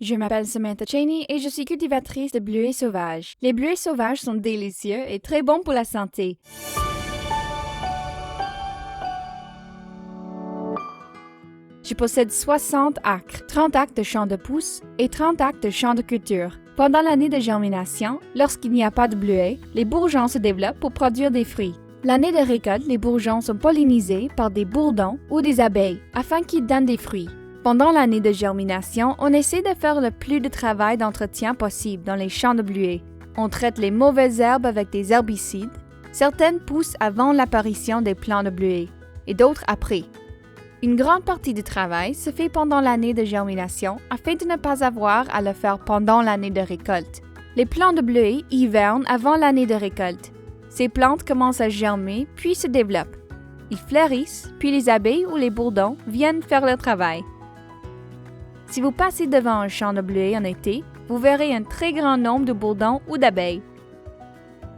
Je m'appelle Samantha Cheney et je suis cultivatrice de bleuets sauvages. Les bleuets sauvages sont délicieux et très bons pour la santé. Je possède 60 acres, 30 acres de champs de pousses et 30 acres de champs de culture. Pendant l'année de germination, lorsqu'il n'y a pas de bleuets, les bourgeons se développent pour produire des fruits. L'année de récolte, les bourgeons sont pollinisés par des bourdons ou des abeilles afin qu'ils donnent des fruits. Pendant l'année de germination, on essaie de faire le plus de travail d'entretien possible dans les champs de bleuets. On traite les mauvaises herbes avec des herbicides. Certaines poussent avant l'apparition des plants de bleuets et d'autres après. Une grande partie du travail se fait pendant l'année de germination afin de ne pas avoir à le faire pendant l'année de récolte. Les plants de bleuets hivernent avant l'année de récolte. Ces plantes commencent à germer puis se développent. Ils fleurissent, puis les abeilles ou les bourdons viennent faire leur travail. Si vous passez devant un champ de bleuets en été, vous verrez un très grand nombre de bourdons ou d'abeilles.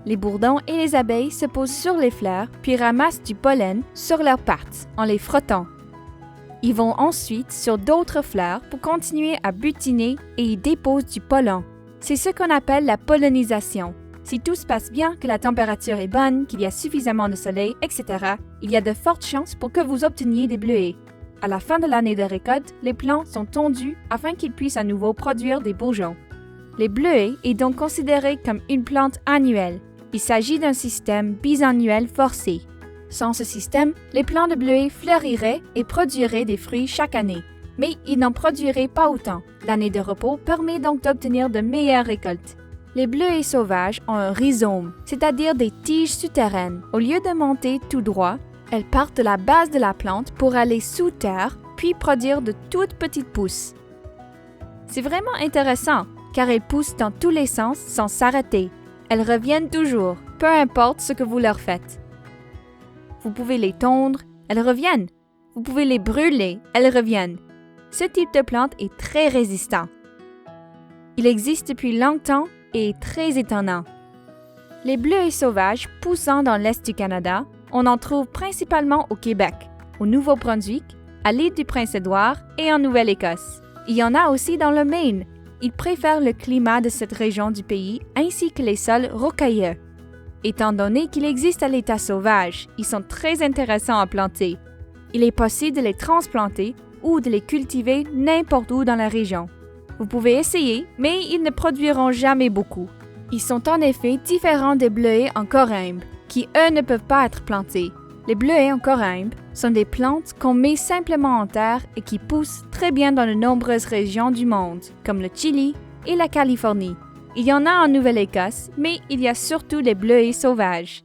Les bourdons et les abeilles se posent sur les fleurs puis ramassent du pollen sur leurs pattes en les frottant. Ils vont ensuite sur d'autres fleurs pour continuer à butiner et y déposent du pollen. C'est ce qu'on appelle la pollinisation. Si tout se passe bien, que la température est bonne, qu'il y a suffisamment de soleil, etc., il y a de fortes chances pour que vous obteniez des bleuets. À la fin de l'année de récolte, les plants sont tondus afin qu'ils puissent à nouveau produire des bourgeons. Les bleuets est donc considéré comme une plante annuelle. Il s'agit d'un système bisannuel forcé. Sans ce système, les plants de bleuets fleuriraient et produiraient des fruits chaque année, mais ils n'en produiraient pas autant. L'année de repos permet donc d'obtenir de meilleures récoltes. Les bleuets sauvages ont un rhizome, c'est-à-dire des tiges souterraines. Au lieu de monter tout droit, elles partent de la base de la plante pour aller sous terre, puis produire de toutes petites pousses. C'est vraiment intéressant, car elles poussent dans tous les sens sans s'arrêter. Elles reviennent toujours, peu importe ce que vous leur faites. Vous pouvez les tondre, elles reviennent. Vous pouvez les brûler, elles reviennent. Ce type de plante est très résistant. Il existe depuis longtemps et est très étonnant. Les bleuets sauvages poussant dans l'est du Canada, on en trouve principalement au Québec, au Nouveau-Brunswick, à l'île du Prince-Édouard et en Nouvelle-Écosse. Il y en a aussi dans le Maine. Ils préfèrent le climat de cette région du pays ainsi que les sols rocailleux. Étant donné qu'il existe à l'état sauvage, ils sont très intéressants à planter. Il est possible de les transplanter ou de les cultiver n'importe où dans la région. Vous pouvez essayer, mais ils ne produiront jamais beaucoup. Ils sont en effet différents des bleuets en corymbe, qui eux ne peuvent pas être plantés. Les bleuets en corymbe sont des plantes qu'on met simplement en terre et qui poussent très bien dans de nombreuses régions du monde, comme le Chili et la Californie. Il y en a en Nouvelle-Écosse, mais il y a surtout les bleuets sauvages.